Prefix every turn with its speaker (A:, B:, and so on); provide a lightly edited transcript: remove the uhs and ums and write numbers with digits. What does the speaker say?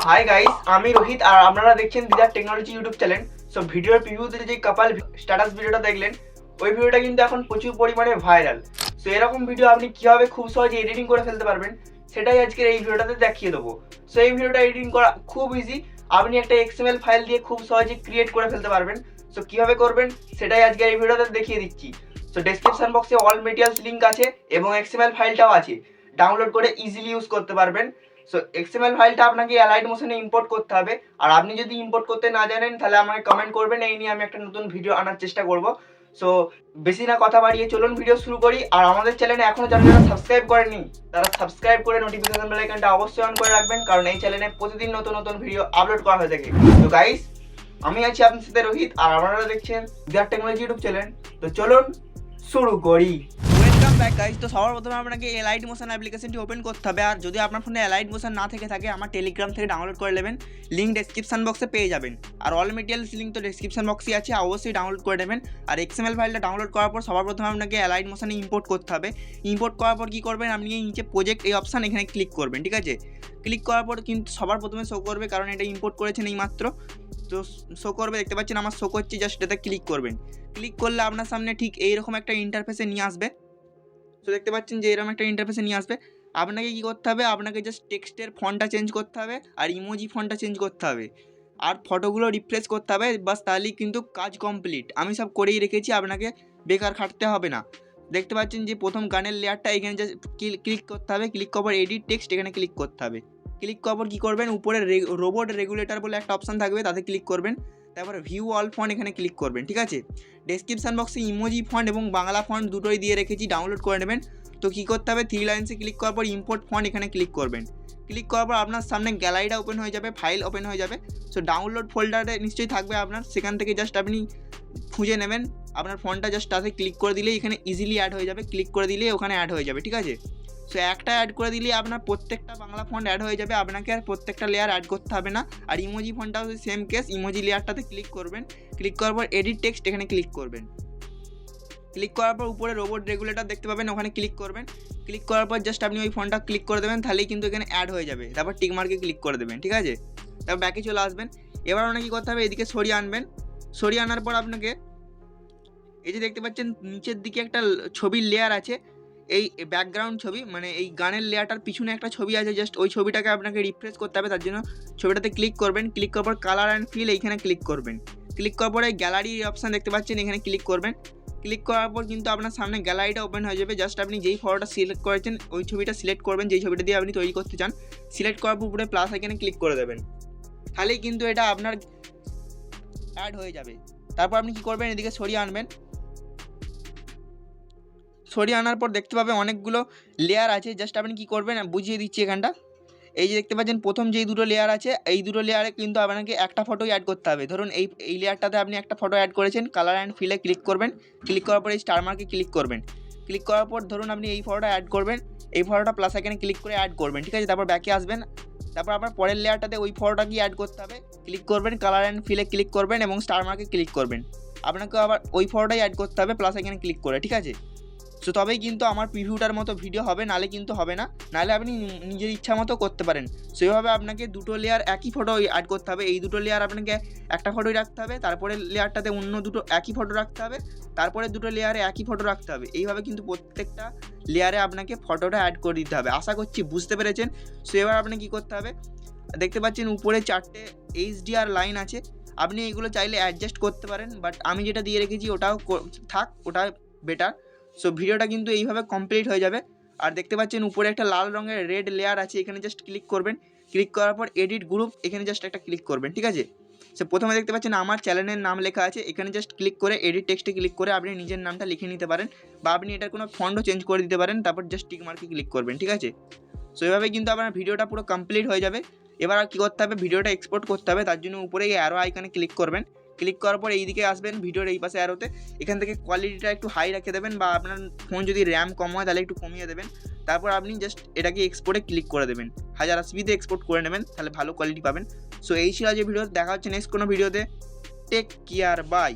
A: Hi guys, আমি রোহিত আর আপনারা দেখছেন দিদার টেকনোলজি ইউটিউব চ্যানেল। সো ভিডিওর প্রিভিউতে যে কাপাল স্ট্যাটাস ভিডিওটা দেখলেন, ওই ভিডিওটা কিন্তু এখন প্রচুর পরিমাণে ভাইরাল। সো এরকম ভিডিও আপনি কিভাবে খুব সহজে এডিটিং করে ফেলতে পারবেন সেটাই আজকের এই ভিডিওটাতে দেখিয়ে দেবো। সো এই ভিডিওটা এডিটিং করা খুব ইজি, আপনি একটা এক্সএমএল ফাইল দিয়ে খুব সহজে ক্রিয়েট করে ফেলতে পারবেন। সো কিভাবে করবেন সেটাই আজকে এই ভিডিওতে দেখিয়ে দিচ্ছি। সো ডেসক্রিপশন বক্সে অল মেটেরিয়ালস লিঙ্ক আছে এবং এক্সএমএল ফাইলটাও আছে, ডাউনলোড করে ইজিলি ইউজ করতে পারবেন। সো এক্সএমএল ফাইলটা আপনাকে অ্যালাইড মোশনে ইম্পোর্ট করতে হবে, আর আপনি যদি ইম্পোর্ট করতে না জানেন তাহলে আমাকে কমেন্ট করবেন, এই নিয়ে আমি একটা নতুন ভিডিও আনার চেষ্টা করব। সো বেশি না কথা বাড়িয়ে চলুন ভিডিও শুরু করি। আর আমাদের চ্যানেলে এখনো যারা সাবস্ক্রাইব করেনি তারা সাবস্ক্রাইব করে নোটিফিকেশন বেল আইকনটা অবশ্যই অন করে রাখবেন, কারণ এই চ্যানেলে প্রতিদিন নতুন নতুন ভিডিও আপলোড করা হয়ে থাকে। তো গাইস, আমি আছি আপনার সাথে রোহিত আর আপনারা দেখছেন দিদার টেকনোলজি ইউটিউব চ্যানেল। তো চলুন শুরু করি। Welcome back guys. তো সবার প্রথমে আপনাকে এলাইট মোশন অ্যাপ্লিকেশনটি ওপেন করতে হবে, আর যদি আপনার ফোনে এলাইট মোশন না থেকে থাকে আমার টেলিগ্রাম থেকে ডাউনলোড করে নেবেন, লিঙ্ক ডেসক্রিপশন বক্সে পেয়ে যাবেন। আর অল মেটেরিয়ালস লিঙ্ক তো ডেসক্রিপশন বক্সে আছে, অবশ্যই ডাউনলোড করে নেবেন। আর এক্সএমএল ফাইলটা ডাউনলোড করার পর সবার প্রথমে আপনাকে এলাইট মোশনে ইম্পোর্ট করতে হবে। ইম্পোর্ট করার পর কী করবেন, আপনি এই নিচে প্রজেক্ট এই অপশান এখানে ক্লিক করবেন, ঠিক আছে। ক্লিক করার পর কিন্তু সবার প্রথমে শো করবে, কারণ এটা ইম্পোর্ট করেছেন এই মাত্র, তো শো করবে, দেখতে পাচ্ছেন আমার শো করছে, জাস্ট এটাতে ক্লিক করবেন। ক্লিক করলে আপনার সামনে ঠিক এইরকম একটা ইন্টারফেসে নিয়ে আসবে। তো দেখতে পাচ্ছেন যে এরকম একটা ইন্টারফেসে নিয়ে আসবে। আপনাকে কী করতে হবে, আপনাকে জাস্ট টেক্সটের ফন্টটা চেঞ্জ করতে হবে আর ইমোজি ফন্টটা চেঞ্জ করতে হবে আর ফটোগুলো রিফ্রেশ করতে হবে, বাস তাহলেই কিন্তু কাজ কমপ্লিট। আমি সব করেই রেখেছি, আপনাকে বেকার খাটতে হবে না। দেখতে পাচ্ছেন যে প্রথম গানের লেয়ারটা এখানে জাস্ট ক্লিক করতে হবে, ক্লিক করার পর এডিট টেক্সট এখানে ক্লিক করতে হবে। ক্লিক করার পর কী করবেন, উপরে রোবট রেগুলেটর বলে একটা অপশান থাকবে, তাতে ক্লিক করবেন। তারপরে ভিউ অল ফন্ট এখানে ক্লিক করবেন, ঠিক আছে। ডেসক্রিপশন বক্সে ইমোজি ফন্ট এবং বাংলা ফন্ট দুটোই দিয়ে রেখেছি, ডাউনলোড করে নেবেন। তো কী করতে হবে, থ্রি লাইন্সে ক্লিক করার পর ইম্পোর্ট ফন্ট এখানে ক্লিক করবেন। ক্লিক করার পর আপনার সামনে গ্যালারিটা ওপেন হয়ে যাবে, ফাইল ওপেন হয়ে যাবে। সো ডাউনলোড ফোল্ডারে নিশ্চয়ই থাকবে আপনার, সেখান থেকে জাস্ট আপনি খুঁজে নেবেন, আপনার ফন্টটা জাস্ট তাতে ক্লিক করে দিলেই এখানে ইজিলি অ্যাড হয়ে যাবে, ক্লিক করে দিলেই ওখানে অ্যাড হয়ে যাবে, ঠিক আছে। সো একটা অ্যাড করে দিলেই আপনার প্রত্যেকটা বাংলা ফন্ট অ্যাড হয়ে যাবে, আপনাকে আর প্রত্যেকটা লেয়ার অ্যাড করতে হবে না। আর ইমোজি ফন্টটাও সেম কেস, ইমোজি লেয়ারটাতে ক্লিক করবেন, ক্লিক করার পর এডিট টেক্সট এখানে ক্লিক করবেন। ক্লিক করার পর উপরে রোবট রেগুলেটর দেখতে পাবেন, ওখানে ক্লিক করবেন। ক্লিক করার পর জাস্ট আপনি ওই ফোনটা ক্লিক করে দেবেন, তাহলেই কিন্তু এখানে অ্যাড হয়ে যাবে। তারপর টিক মার্কে ক্লিক করে দেবেন, ঠিক আছে। তারপর ব্যাকে চলে আসবেন। এবার আপনাকে কী করতে হবে, এদিকে সরিয়ে আনবেন। সরিয়ে আনার পর আপনাকে এই যে দেখতে পাচ্ছেন নিচের দিকে একটা ছবির লেয়ার আছে, এই ব্যাকগ্রাউন্ড ছবি, মানে এই গানের লেয়ারটার পিছনে একটা ছবি আছে, জাস্ট ওই ছবিটাকে আপনাকে রিফ্রেশ করতে হবে। তার জন্য ছবিটাতে ক্লিক করবেন, ক্লিক করার পর কালার অ্যান্ড ফিল এইখানে ক্লিক করবেন। ক্লিক করার পরে গ্যালারি অপশান দেখতে পাচ্ছেন, এখানে ক্লিক করবেন। ক্লিক করার পর কিন্তু আপনার সামনে গ্যালারিটা ওপেন হয়ে যাবে। জাস্ট আপনি যেই ফটোটা সিলেক্ট করেছেন ওই ছবিটা সিলেক্ট করবেন, যেই ছবিটা দিয়ে আপনি তৈরি করতে চান। সিলেক্ট করার পর উপরে প্লাস আইকনে ক্লিক করে দেবেন, তাহলেই কিন্তু এটা আপনার অ্যাড হয়ে যাবে। তারপর আপনি কী করবেন, এদিকে সরিয়ে আনবেন। সরিয়ে আনার পর দেখতে পাবেন অনেকগুলো লেয়ার আছে, জাস্ট আপনি কী করবেন বুঝিয়ে দিচ্ছি এখানটা। এই যে দেখতে পাচ্ছেন প্রথম যেই দুটো লেয়ার আছে, এই দুটো লেয়ারে কিন্তু আপনাকে একটা ফটোই অ্যাড করতে হবে। ধরুন এই লেয়ারটাতে আপনি একটা ফটো অ্যাড করেছেন, কালার অ্যান্ড ফিলে ক্লিক করবেন। ক্লিক করার পর এই স্টার মার্কে ক্লিক করবেন। ক্লিক করার পর ধরুন আপনি এই ফটোটা অ্যাড করবেন, এই ফটোটা প্লাস আইকনে ক্লিক করে অ্যাড করবেন, ঠিক আছে। তারপর ব্যাকে আসবেন, তারপর আপনার পরের লেয়ারটাতে ওই ফটোটা কি অ্যাড করতে হবে, ক্লিক করবেন, কালার অ্যান্ড ফিলে ক্লিক করবেন এবং স্টার মার্কে ক্লিক করবেন। আপনাকে আবার ওই ফটোটাই অ্যাড করতে হবে প্লাস আইকনে ক্লিক করে, ঠিক আছে। সো তবেই কিন্তু আমার প্রিভিউটার মতো ভিডিও হবে, নাহলে কিন্তু হবে না। নাহলে আপনি নিজের ইচ্ছা মতো করতে পারেন। সেভাবে আপনাকে দুটো লেয়ার একই ফটো অ্যাড করতে হবে। এই দুটো লেয়ার আপনাকে একটা ফটোই রাখতে হবে, তারপরে লেয়ারটাতে অন্য দুটো একই ফটো রাখতে হবে, তারপরে দুটো লেয়ারে একই ফটো রাখতে হবে। এইভাবে কিন্তু প্রত্যেকটা লেয়ারে আপনাকে ফটোটা অ্যাড করে দিতে হবে। আশা করছি বুঝতে পেরেছেন। সো এবার আপনাকে কী করতে হবে, দেখতে পাচ্ছেন উপরে 4টে HDR লাইন আছে, আপনি এইগুলো চাইলে অ্যাডজাস্ট করতে পারেন, বাট আমি যেটা দিয়ে রেখেছি ওটাও থাক, ওটা বেটার। সো ভিডিওটা কিন্তু এইভাবে কমপ্লিট হয়ে যাবে। আর দেখতে পাচ্ছেন উপরে একটা লাল রঙের রেড লেয়ার আছে, এখানে জাস্ট ক্লিক করবেন। ক্লিক করার পর এডিট গ্রুপ এখানে জাস্ট একটা ক্লিক করবেন, ঠিক আছে। সো প্রথমে দেখতে পাচ্ছেন আমার চ্যানেলের নাম লেখা আছে, এখানে জাস্ট ক্লিক করে এডিট টেক্সটে ক্লিক করে আপনি নিজের নামটা লিখে নিতে পারেন, বা আপনি এটার কোনো ফন্টও চেঞ্জ করে দিতে পারেন। তারপর জাস্ট টিক মার্কে ক্লিক করবেন, ঠিক আছে। সো এভাবে কিন্তু আপনার ভিডিওটা পুরো কমপ্লিট হয়ে যাবে। এবার আর কী করতে হবে, ভিডিওটা এক্সপোর্ট করতে হবে। তার জন্য উপরে এই অ্যারো আইকনে ক্লিক করবেন। ক্লিক করার পর এইদিকে আসবেন, ভিডিওর এই পাশে অ্যারোতে, এখান থেকে কোয়ালিটিটা একটু হাই রেখে দেবেন, বা আপনার ফোন যদি র্যাম কম হয় তাহলে একটু কমিয়ে দেবেন। তারপর আপনি জাস্ট এটাকে এক্সপোর্টে ক্লিক করে দেবেন, 1080p এক্সপোর্ট করে নেবেন, তাহলে ভালো কোয়ালিটি পাবেন। সো এই ছিল যে ভিডিও, দেখা হচ্ছে নেক্সট কোনো ভিডিওতে। Take care, by.